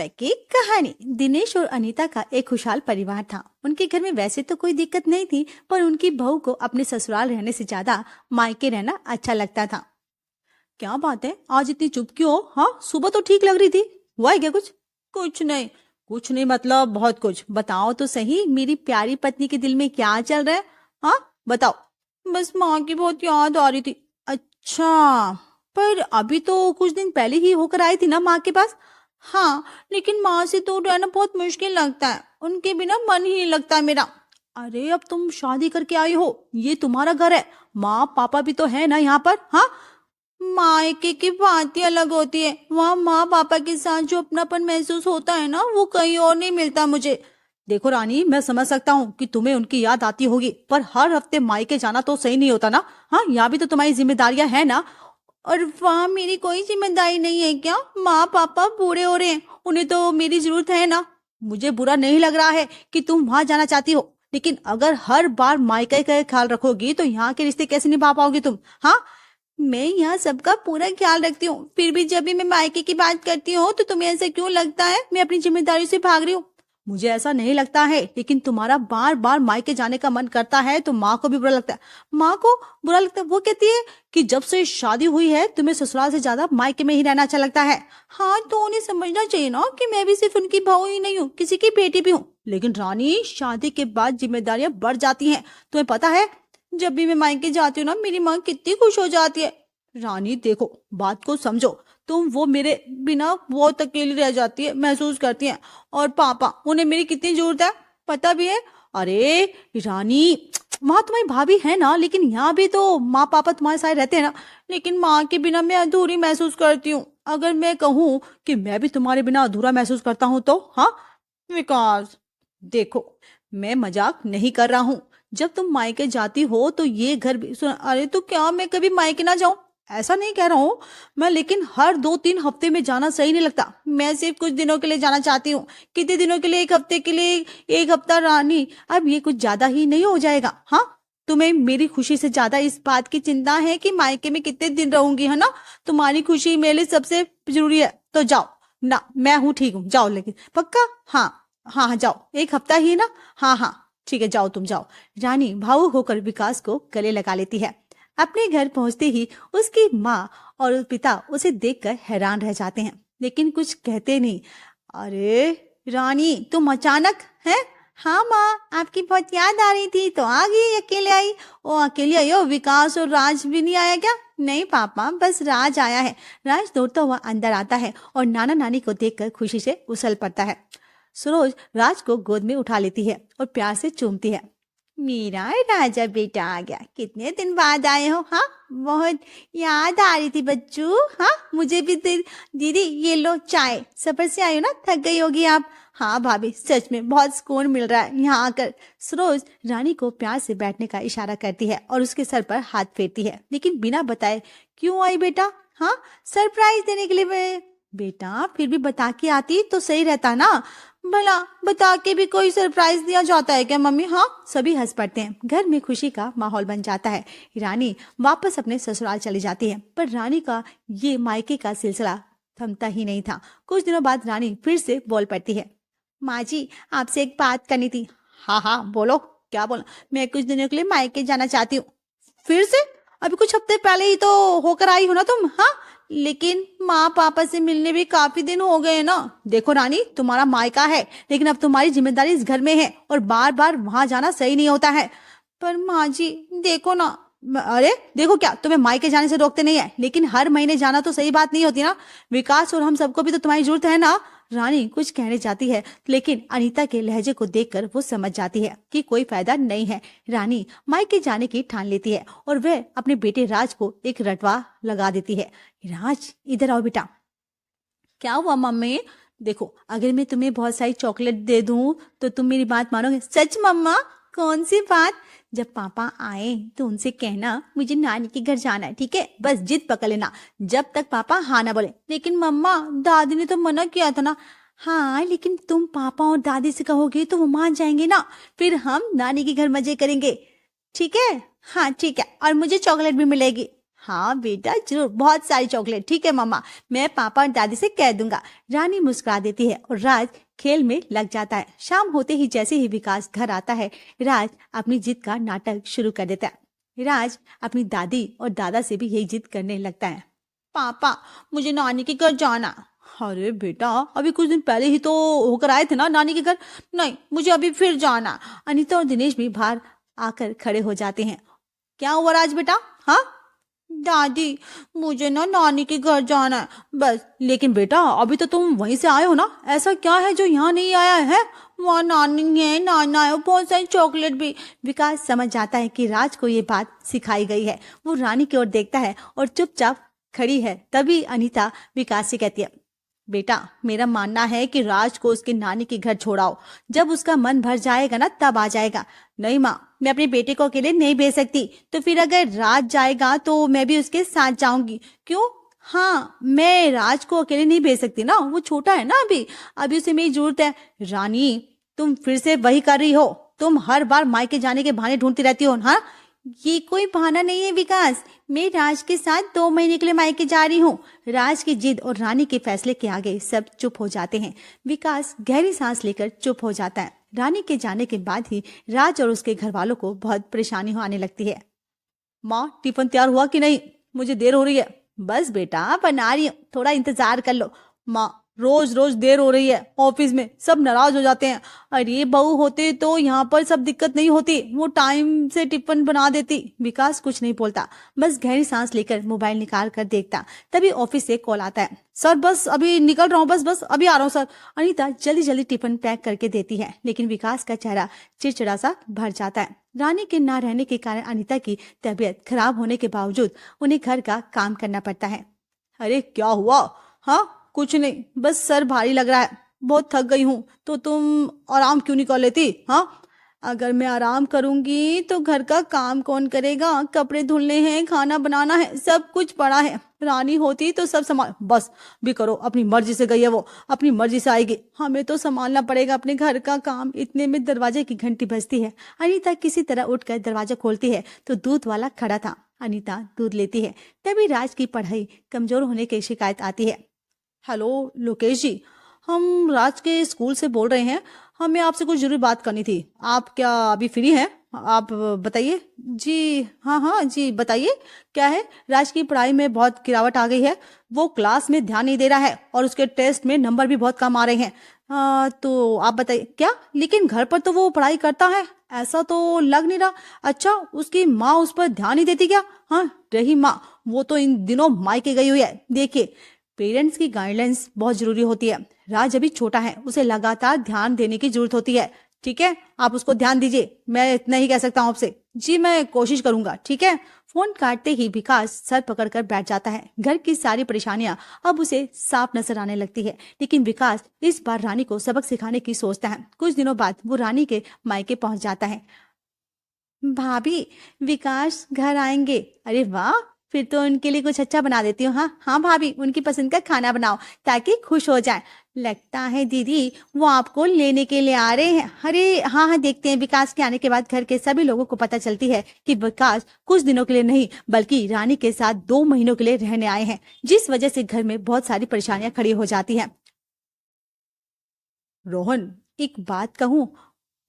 है कि कहानी। दिनेश और अनीता का एक खुशहाल परिवार था। उनके घर में वैसे तो कोई दिक्कत नहीं थी, पर उनकी बहू को अपने ससुराल रहने से ज्यादा मायके रहना अच्छा लगता था। क्या बात है, आज इतनी चुप क्यों हो? हाँ, सुबह तो ठीक लग रही थी। हुआ है क्या कुछ? कुछ नहीं। कुछ नहीं मतलब बहुत कुछ। बताओ तो सही, मेरी प्यारी पत्नी के दिल में क्या चल रहा है? हाँ बताओ। बस माँ की बहुत याद आ रही थी। अच्छा, पर अभी तो कुछ दिन पहले ही होकर आई थी ना माँ के पास। हाँ, लेकिन माँ से दूर रहना बहुत मुश्किल लगता है। उनके बिना मन ही नहीं लगता मेरा। अरे अब तुम शादी करके आई हो, ये तुम्हारा घर है। माँ पापा भी तो है ना यहाँ पर। हाँ, मायके की बात ही अलग होती है। वहाँ माँ पापा के साथ जो अपनापन महसूस होता है ना, वो कहीं और नहीं मिलता मुझे। देखो रानी, मैं समझ सकता हूँ कि तुम्हें उनकी याद आती होगी, पर हर हफ्ते मायके जाना तो सही नहीं होता ना। हाँ, यहाँ भी तो तुम्हारी जिम्मेदारियां है ना। और वहाँ मेरी कोई जिम्मेदारी नहीं है क्या? माँ पापा बूढ़े हो रहे हैं, उन्हें तो मेरी जरूरत है ना। मुझे बुरा नहीं लग रहा है कि तुम वहां जाना चाहती हो, लेकिन अगर हर बार मायके का ख्याल रखोगी तो यहाँ के रिश्ते कैसे निभा पाओगी तुम? हाँ, मैं यहाँ सबका पूरा ख्याल रखती हूँ, फिर भी जब भी मैं मायके की बात करती हूँ तो तुम्हें ऐसा क्यों लगता है मैं अपनी जिम्मेदारी से भाग रही हूँ? मुझे ऐसा नहीं लगता है, लेकिन तुम्हारा बार बार मायके जाने का मन करता है तो माँ को भी बुरा लगता है। माँ को बुरा लगता है? वो कहती है कि जब से शादी हुई है तुम्हें ससुराल से ज्यादा मायके में ही रहना अच्छा लगता है। हाँ, तो उन्हें समझना चाहिए ना कि मैं भी सिर्फ उनकी बहू ही नहीं हूँ, किसी की बेटी भी हूँ। लेकिन रानी, शादी के बाद जिम्मेदारियां बढ़ जाती हैं, तुम्हें पता है। जब भी मैं मायके जाती हूँ ना, मेरी माँ कितनी खुश हो जाती है। रानी देखो, बात को समझो। तुम वो मेरे बिना बहुत अकेली रह जाती है, महसूस करती है। और पापा, उन्हें मेरी कितनी जरूरत है, पता भी है। अरे रानी, वहां तुम्हारी भाभी है ना, लेकिन यहाँ भी तो माँ पापा तुम्हारे साथ रहते हैं ना। लेकिन माँ के बिना मैं अधूरी महसूस करती हूँ। अगर मैं कहूँ कि मैं भी तुम्हारे बिना अधूरा महसूस करता हूँ तो? हाँ विकास, देखो, मैं मजाक नहीं कर रहा हूँ। जब तुम मायके जाती हो तो ये घर भी सुन। अरे तो क्या मैं कभी मायके ना जाऊं? ऐसा नहीं कह रहा हूँ मैं, लेकिन हर 2-3 हफ्ते में जाना सही नहीं लगता। मैं सिर्फ कुछ दिनों के लिए जाना चाहती हूँ। कितने दिनों के लिए? 1 हफ्ते के लिए। 1 हफ्ता रानी, अब ये कुछ ज्यादा ही नहीं हो जाएगा? हाँ, तुम्हें मेरी खुशी से ज्यादा इस बात की चिंता है कि मायके में कितने दिन रहूंगी, है ना? तुम्हारी खुशी मेरे लिए सबसे जरूरी है। तो जाओ ना, मैं हूँ, ठीक हूँ, जाओ। लेकिन पक्का? हाँ हाँ हाँ, जाओ। 1 हफ्ता ही ना? हाँ हाँ ठीक है, जाओ तुम जाओ। रानी भावुक होकर विकास को गले लगा लेती है। अपने घर पहुंचते ही उसकी माँ और पिता उसे देखकर हैरान रह जाते हैं, लेकिन कुछ कहते नहीं। अरे रानी, तुम अचानक? है? हाँ माँ, आपकी बहुत याद आ रही थी तो आ गई, अकेले आई। ओ अकेली आई हो? विकास और राज भी नहीं आया क्या? नहीं पापा, बस राज आया है। राज दौड़ता हुआ अंदर आता है और नाना नानी को देखकर खुशी से उछल पड़ता है। सरोज राज को गोद में उठा लेती है और प्यार से चूमती है। मेरा राजा बेटा आ गया, कितने दिन बाद आए हो? हाँ, बहुत याद आ रही थी बच्चू। हाँ, मुझे भी दीदी, ये लो चाय। सफर से आई हो ना, थक गई होगी आप। हाँ भाभी, सच में बहुत सुकून मिल रहा है यहाँ आकर। सरोज रानी को प्यार से बैठने का इशारा करती है और उसके सर पर हाथ फेरती है, लेकिन बिना बताए। क्यों आई बेटा? हाँ, सरप्राइज देने के लिए। बेटा फिर भी बता के आती तो सही रहता ना। भला बता के भी कोई सरप्राइज दिया जाता है क्या मम्मी? हाँ, सभी हंस पड़ते हैं। घर में खुशी का माहौल बन जाता है। रानी वापस अपने ससुराल चली जाती है, पर रानी का ये मायके का सिलसिला थमता ही नहीं था। कुछ दिनों बाद रानी फिर से बोल पड़ती है। माँ जी, आपसे एक बात करनी थी। हाँ हाँ बोलो, क्या बोला? मैं कुछ दिनों के लिए मायके जाना चाहती हूँ। फिर से? अभी कुछ हफ्ते पहले ही तो होकर आई हो ना तुम। हाँ, लेकिन माँ पापा से मिलने भी काफी दिन हो गए ना। देखो रानी, तुम्हारा मायका है, लेकिन अब तुम्हारी जिम्मेदारी इस घर में है और बार बार वहां जाना सही नहीं होता है। पर माँ जी देखो ना। अरे देखो क्या, तुम्हें मायके जाने से रोकते नहीं है, लेकिन हर महीने जाना तो सही बात नहीं होती ना। विकास और हम सबको भी तो तुम्हारी जरूरत है ना। रानी कुछ कहने जाती है, लेकिन अनीता के लहजे को देखकर वो समझ जाती है कि कोई फायदा नहीं है। रानी मायके जाने की ठान लेती है और वह अपने बेटे राज को एक रटवा लगा देती है। राज, इधर आओ बेटा। क्या हुआ मम्मी? देखो, अगर मैं तुम्हें बहुत सारी चॉकलेट दे दूं तो तुम मेरी बात मानोगे? सच मम्मा? कौन सी बात? जब पापा आए तो उनसे कहना मुझे नानी के घर जाना है, ठीक है? बस जिद पकड़ लेना जब तक पापा हाँ ना बोले। लेकिन मम्मा, दादी ने तो मना किया था ना। हाँ, लेकिन तुम पापा और दादी से कहोगे तो वो मान जाएंगे ना। फिर हम नानी के घर मजे करेंगे, ठीक है? हाँ ठीक है, और मुझे चॉकलेट भी मिलेगी। हाँ बेटा जरूर, बहुत सारी चॉकलेट। ठीक है मम्मा, मैं पापा और दादी से कह दूंगा। रानी मुस्कुरा देती है और राज खेल में लग जाता है। शाम होते ही जैसे ही विकास घर आता है, राज अपनी जिद का नाटक शुरू कर देता है। राज अपनी दादी और दादा से भी यही जिद करने लगता है। पापा मुझे नानी के घर जाना। अरे बेटा अभी कुछ दिन पहले ही तो होकर आए थे ना नानी के घर। नहीं मुझे अभी फिर जाना। अनीता और दिनेश भी बाहर आकर खड़े हो जाते हैं। क्या हुआ राज बेटा? हाँ दादी मुझे ना नानी के घर जाना है बस। लेकिन बेटा अभी तो तुम वहीं से आए हो ना, ऐसा क्या है जो यहाँ नहीं आया है? वहाँ नानी है, नाना है, बहुत सारी चॉकलेट भी। विकास समझ जाता है कि राज को ये बात सिखाई गई है। वो रानी की ओर देखता है और चुपचाप खड़ी है। तभी अनीता विकास से कहती है, बेटा मेरा मानना है कि राज को उसके नानी के घर छोड़ाओ। जब उसका मन भर जाएगा ना तब आ जाएगा। नहीं माँ, मैं अपने बेटे को अकेले नहीं भेज सकती। तो फिर अगर राज जाएगा तो मैं भी उसके साथ जाऊंगी। क्यों? हाँ मैं राज को अकेले नहीं भेज सकती ना, वो छोटा है ना अभी। अभी उसे मेरी जरूरत है। रानी तुम फिर से वही कर रही हो। तुम हर बार मायके जाने के बहाने ढूंढती रहती हो। हाँ ये कोई बहाना नहीं है विकास, मैं राज के साथ 2 महीने के लिए मायके जा रही हूँ। राज की जिद और रानी के फैसले के आगे सब चुप हो जाते हैं। विकास गहरी सांस लेकर चुप हो जाता है। रानी के जाने के बाद ही राज और उसके घर वालों को बहुत परेशानी आने लगती है। माँ टिफिन तैयार हुआ कि नहीं? मुझे देर हो रही है। बस बेटा बना रही हूँ, थोड़ा इंतजार कर लो। माँ रोज रोज देर हो रही है, ऑफिस में सब नाराज हो जाते हैं। अरे बहू होते तो यहाँ पर सब दिक्कत नहीं होती, वो टाइम से टिफिन बना देती। विकास कुछ नहीं बोलता, बस गहरी सांस लेकर मोबाइल निकाल कर देखता। तभी ऑफिस से कॉल आता है। सर बस अभी निकल रहा हूँ, बस बस अभी आ रहा हूँ सर। अनीता जल्दी जल्दी टिफिन पैक करके देती है, लेकिन विकास का चेहरा चिड़चिड़ा सा भर जाता है। रानी के ना रहने के कारण अनीता की तबीयत खराब होने के बावजूद उन्हें घर का काम करना पड़ता है। अरे क्या हुआ? हाँ कुछ नहीं, बस सर भारी लग रहा है, बहुत थक गई हूँ। तो तुम आराम क्यों नहीं कर लेती? हाँ अगर मैं आराम करूंगी तो घर का काम कौन करेगा? कपड़े धुलने हैं, खाना बनाना है, सब कुछ पड़ा है। रानी होती तो सब संभाल। बस भी करो, अपनी मर्जी से गई है वो, अपनी मर्जी से आएगी। हमें तो संभालना पड़ेगा अपने घर का काम। इतने में दरवाजे की घंटी बजती है। अनीता किसी तरह उठकर दरवाजा खोलती है तो दूध वाला खड़ा था। अनीता दूध लेती है। तभी राज की पढ़ाई कमजोर होने की शिकायत आती है। हेलो लोकेश जी, हम राज के स्कूल से बोल रहे हैं। हमें आपसे कुछ जरूरी बात करनी थी। आप क्या अभी फ्री हैं? आप बताइए। जी हाँ हाँ जी बताइए, क्या है? राज की पढ़ाई में बहुत गिरावट आ गई है। वो क्लास में ध्यान नहीं दे रहा है और उसके टेस्ट में नंबर भी बहुत कम आ रहे हैं। तो आप बताइए क्या? लेकिन घर पर तो वो पढ़ाई करता है, ऐसा तो लग नहीं रहा। अच्छा उसकी माँ उस पर ध्यान नहीं देती क्या? हाँ रही माँ, वो तो इन दिनों मायके गई हुई है। देखिए पेरेंट्स की गाइडेंस बहुत जरूरी होती है। राज अभी छोटा है, उसे लगातार ध्यान देने की जरूरत होती है। ठीक है आप उसको ध्यान दीजिए, मैं इतना ही कह सकता हूँ आपसे। जी मैं कोशिश करूंगा। ठीक है। फोन काटते ही विकास सर पकड़कर बैठ जाता है। घर की सारी परेशानियां अब उसे साफ नजर आने लगती है। लेकिन विकास इस बार रानी को सबक सिखाने की सोचता है। कुछ दिनों बाद वो रानी के मायके पहुंच जाता है। भाभी विकास घर आएंगे। अरे वाह, फिर तो उनके लिए कुछ अच्छा बना देती हूँ। हाँ हाँ भाभी, उनकी पसंद का खाना बनाओ ताकि खुश हो जाए। लगता है दीदी वो आपको लेने के लिए आ रहे हैं। अरे हाँ हाँ देखते हैं। विकास के आने के बाद घर के सभी लोगों को पता चलती है कि विकास कुछ दिनों के लिए नहीं बल्कि रानी के साथ 2 महीनों के लिए रहने आए हैं, जिस वजह से घर में बहुत सारी परेशानियां खड़ी हो जाती हैं। रोहन एक बात कहूँ?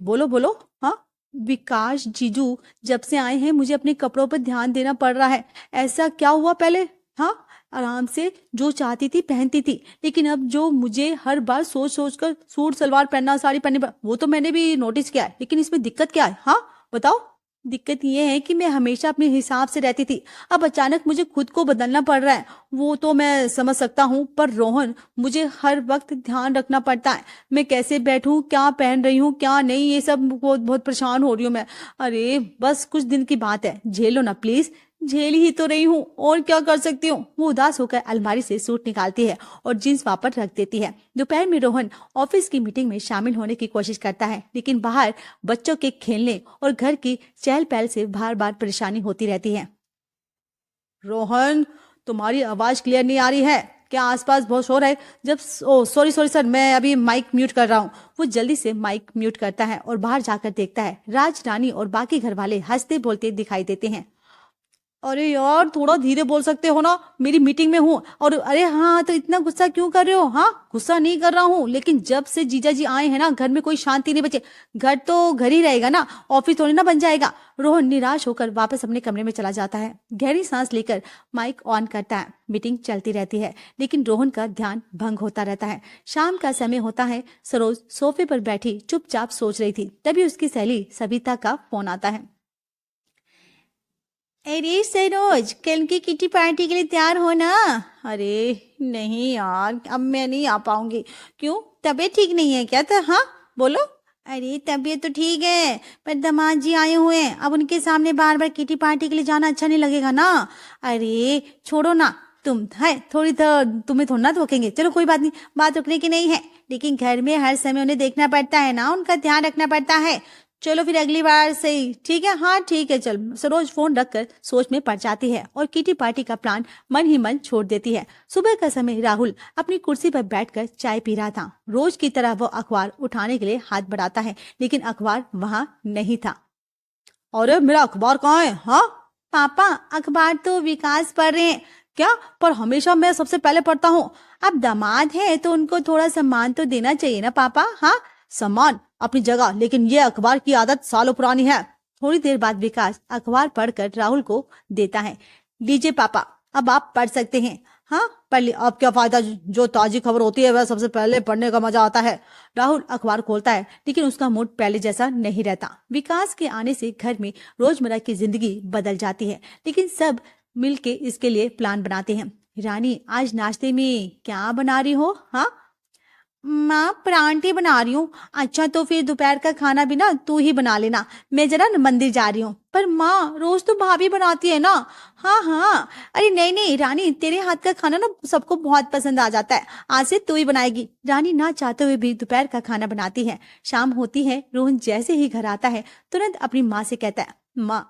बोलो बोलो। हाँ विकास जीजू, जब से आए हैं मुझे अपने कपड़ों पर ध्यान देना पड़ रहा है। ऐसा क्या हुआ पहले? हाँ आराम से जो चाहती थी पहनती थी, लेकिन अब जो मुझे हर बार सोच सोच कर सूट सलवार पहनना, साड़ी पहनने वो तो मैंने भी नोटिस किया है, लेकिन इसमें दिक्कत क्या है? हाँ बताओ। दिक्कत ये है कि मैं हमेशा अपने हिसाब से रहती थी, अब अचानक मुझे खुद को बदलना पड़ रहा है। वो तो मैं समझ सकता हूँ, पर रोहन मुझे हर वक्त ध्यान रखना पड़ता है। मैं कैसे बैठूं, क्या पहन रही हूँ क्या नहीं, ये सब बहुत बहुत परेशान हो रही हूँ मैं। अरे बस कुछ दिन की बात है, झेलो ना प्लीज। झेल ही तो रही हूँ, और क्या कर सकती हूँ। वो उदास होकर अलमारी से सूट निकालती है और जींस वापस रख देती है। दोपहर में रोहन ऑफिस की मीटिंग में शामिल होने की कोशिश करता है, लेकिन बाहर बच्चों के खेलने और घर की चहल पहल से बार बार परेशानी होती रहती है। रोहन तुम्हारी आवाज क्लियर नहीं आ रही है क्या? आसपास बहुत शोर है। जब ओ सॉरी सॉरी सर, मैं अभी माइक म्यूट कर रहा हूँ। वो जल्दी से माइक म्यूट करता है और बाहर जाकर देखता है राज, रानी और बाकी घर वाले हंसते बोलते दिखाई देते हैं। अरे यार थोड़ा धीरे बोल सकते हो ना, मेरी मीटिंग में हूँ। और अरे हाँ, तो इतना गुस्सा क्यों कर रहे हो? हाँ, गुस्सा नहीं कर रहा हूँ, लेकिन जब से जीजा जी आए हैं ना, घर में कोई शांति नहीं बचे। घर तो घर ही रहेगा ना, ऑफिस थोड़ी ना बन जाएगा। रोहन निराश होकर वापस अपने कमरे में चला जाता है। गहरी सांस लेकर माइक ऑन करता है। मीटिंग चलती रहती है, लेकिन रोहन का ध्यान भंग होता रहता है। शाम का समय होता है। सरोज सोफे पर बैठी चुपचाप सोच रही थी, तभी उसकी सहेली सविता का फोन आता है। अरे सरोज, कल की किटी पार्टी के लिए तैयार हो ना? अरे नहीं यार, अब मैं नहीं आ पाऊंगी। क्यों, तबीयत ठीक नहीं है क्या? तो हाँ बोलो। अरे तबीयत तो ठीक है, पर दामाद जी आए हुए हैं, अब उनके सामने बार बार किटी पार्टी के लिए जाना अच्छा नहीं लगेगा ना। अरे छोड़ो ना, तुम है थोड़ी तो तुम्हें थोड़ा ना रोकेंगे। चलो कोई बात नहीं, बात रुकने की नहीं है, लेकिन घर में हर समय उन्हें देखना पड़ता है ना, उनका ध्यान रखना पड़ता है। चलो फिर अगली बार से ही, ठीक है? हाँ ठीक है चल। सरोज फोन रखकर सोच में पड़ जाती है और किटी पार्टी का प्लान मन ही मन छोड़ देती है। सुबह का समय राहुल अपनी कुर्सी पर बैठकर चाय पी रहा था। रोज की तरह वो अखबार उठाने के लिए हाथ बढ़ाता है, लेकिन अखबार वहां नहीं था। अरे मेरा अखबार कहाँ है? हाँ पापा, अखबार तो विकास पढ़ रहे हैं। क्या? पर हमेशा मैं सबसे पहले पढ़ता हूँ। अब दामाद है तो उनको थोड़ा सम्मान तो देना चाहिए ना पापा। हाँ, सम्मान अपनी जगह, लेकिन ये अखबार की आदत सालों पुरानी है। थोड़ी देर बाद विकास अखबार पढ़कर राहुल को देता है। लीजिए पापा, अब आप पढ़ सकते हैं। हाँ पढ़ ली। अब क्या फायदा, जो ताजी खबर होती है वह सबसे पहले पढ़ने का मजा आता है। राहुल अखबार खोलता है, लेकिन उसका मूड पहले जैसा नहीं रहता। विकास के आने से घर में रोजमर्रा की जिंदगी बदल जाती है, लेकिन सब मिलके इसके लिए प्लान बनाते हैं। रानी, आज नाश्ते में क्या बना रही हो? हाँ माँ, परांठे बना रही हूँ। अच्छा तो फिर दोपहर का खाना भी ना तू ही बना लेना, मैं जरा न मंदिर जा रही हूँ। पर माँ, रोज तो भाभी बनाती है ना। हाँ हाँ, अरे नहीं नहीं रानी, तेरे हाथ का खाना ना सबको बहुत पसंद आ जाता है, आज से तू ही बनाएगी। रानी ना चाहते हुए भी दोपहर का खाना बनाती है। शाम होती है। रोहन जैसे ही घर आता है तुरंत अपनी माँ से कहता है, माँ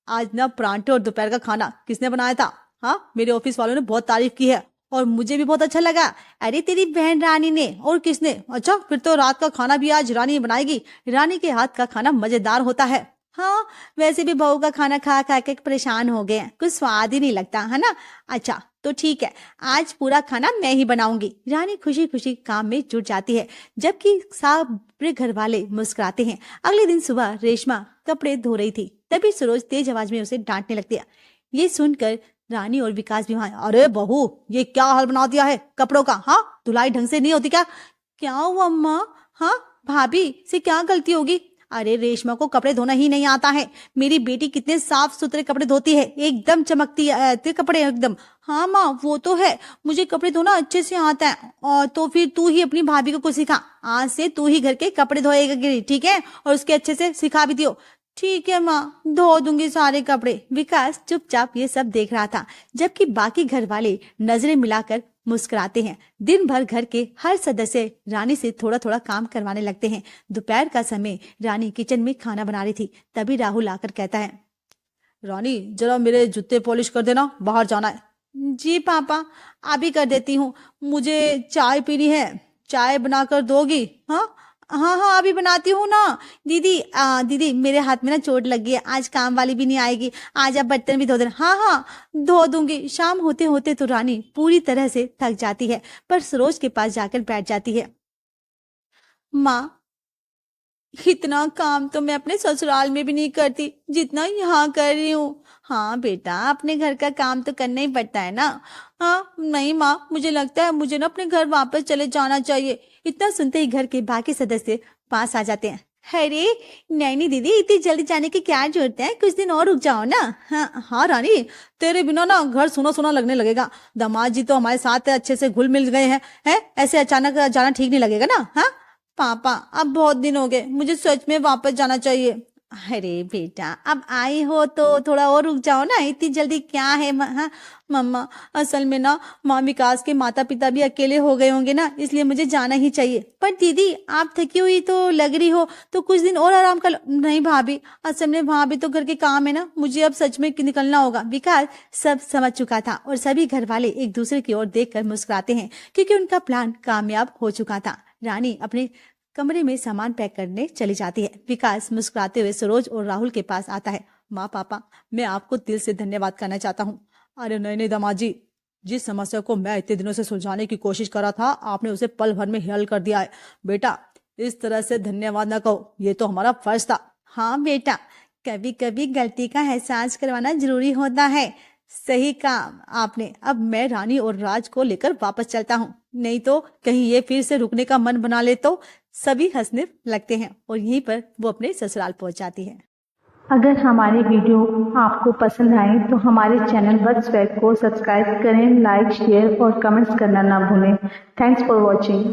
आज ना परांठे और दोपहर का खाना किसने बनाया था? हाँ, मेरे ऑफिस वालों ने बहुत तारीफ की है और मुझे भी बहुत अच्छा लगा। अरे तेरी बहन रानी ने, और किसने? अच्छा फिर तो रात का खाना भी आज रानी बनाएगी। रानी के हाथ का खाना मजेदार होता है। हाँ, वैसे भी बहू का खाना खा खा के परेशान हो गए हैं, कुछ स्वाद ही नहीं लगता है ना। अच्छा तो ठीक है, आज पूरा खाना मैं ही बनाऊंगी। रानी खुशी खुशी काम में जुट जाती है, जबकि सारे घर वाले मुस्कुराते हैं। अगले दिन सुबह रेशमा कपड़े धो रही थी, तभी सरोज तेज आवाज में उसे डांटने लगती है। ये सुनकर रानी और विकास भी वहां। अरे बहू, ये क्या हाल बना दिया है कपड़ों का? हाँ, धुलाई ढंग से नहीं होती क्या? क्या हुआ अम्मा? हाँ, भाभी से क्या गलती होगी? अरे रेशमा को कपड़े धोना ही नहीं आता है। मेरी बेटी कितने साफ सुथरे कपड़े धोती है, एकदम चमकती है कपड़े एकदम। हाँ माँ, वो तो है, मुझे कपड़े धोना अच्छे से आता है। और तो फिर तू ही अपनी भाभी को कुछ सिखा, आज से तू ही घर के कपड़े धोएगा, ठीक है? और उसके अच्छे से सिखा भी दियो। ठीक है माँ, धो दूंगी सारे कपड़े। विकास चुपचाप ये सब देख रहा था, जबकि बाकी घर वाले नजरें मिलाकर मुस्कुराते हैं। दिन भर घर के हर सदस्य रानी से थोड़ा थोड़ा काम करवाने लगते हैं। दोपहर का समय रानी किचन में खाना बना रही थी, तभी राहुल आकर कहता है, रानी जरा मेरे जूते पॉलिश कर देना, बाहर जाना है। जी पापा, अभी कर देती हूँ। मुझे चाय पीनी है, चाय बनाकर दोगी? हाँ हाँ हाँ, अभी बनाती हूँ ना। दीदी दीदी, मेरे हाथ में ना चोट लगी है, आज काम वाली भी नहीं आएगी, आज आप बर्तन भी धो देना। हाँ हाँ, धो दूंगी। शाम होते होते तो रानी पूरी तरह से थक जाती है, पर सरोज के पास जाकर बैठ जाती है। माँ, इतना काम तो मैं अपने ससुराल में भी नहीं करती जितना यहाँ कर रही हूँ। हाँ बेटा, अपने घर का काम तो करना ही पड़ता है ना। हाँ नहीं माँ, मुझे लगता है मुझे ना अपने घर वापस चले जाना चाहिए। इतना सुनते ही घर के बाकी सदस्य पास आ जाते हैं। अरे नहीं नहीं दीदी, इतनी जल्दी जाने की क्या जरूरत है, कुछ दिन और रुक जाओ ना। हाँ हाँ रानी, तेरे बिना ना घर सुना सुना लगने लगेगा। दामाद जी तो हमारे साथ अच्छे से घुल मिल गए हैं, ऐसे अचानक जाना ठीक नहीं लगेगा ना। हाँ पापा, अब बहुत दिन हो गए, मुझे सच में वापस जाना चाहिए। अरे बेटा, अब आई हो तो थोड़ा और रुक जाओ ना, इतनी जल्दी क्या है? हाँ मम्मा, असल में ना माँ, विकास के माता पिता भी अकेले हो गए होंगे ना, इसलिए मुझे जाना ही चाहिए। पर दीदी, आप थकी हुई तो लग रही हो, तो कुछ दिन और आराम कर लो। नहीं भाभी, असल में वहां भी तो घर के काम है ना, मुझे अब सच में निकलना होगा। विकास सब समझ चुका था और सभी घर वाले एक दूसरे की ओर देखकर मुस्कुराते हैं, क्योंकि उनका प्लान कामयाब हो चुका था। रानी अपने कमरे में सामान पैक करने चली जाती है। विकास मुस्कुराते हुए सरोज और राहुल के पास आता है। माँ पापा, मैं आपको दिल से धन्यवाद करना चाहता हूँ। अरे नहीं नहीं दामाद जी, जिस समस्या को मैं इतने दिनों से सुलझाने की कोशिश कर रहा था, आपने उसे पल भर में हल कर दिया है। बेटा, इस तरह से धन्यवाद ना कहो, ये तो हमारा फर्ज था। हाँ बेटा, कभी कभी गलती का एहसास करवाना जरूरी होता है। सही काम आपने। अब मैं रानी और राज को लेकर वापस चलता हूँ, नहीं तो कहीं ये फिर से रुकने का मन बना ले तो। सभी हंसने लगते हैं और यहीं पर वो अपने ससुराल पहुंच जाती है। अगर हमारी वीडियो आपको पसंद आए तो हमारे चैनल बर्ड्स वेब को सब्सक्राइब करें, लाइक, शेयर और कमेंट्स करना ना भूलें। Thanks for watching.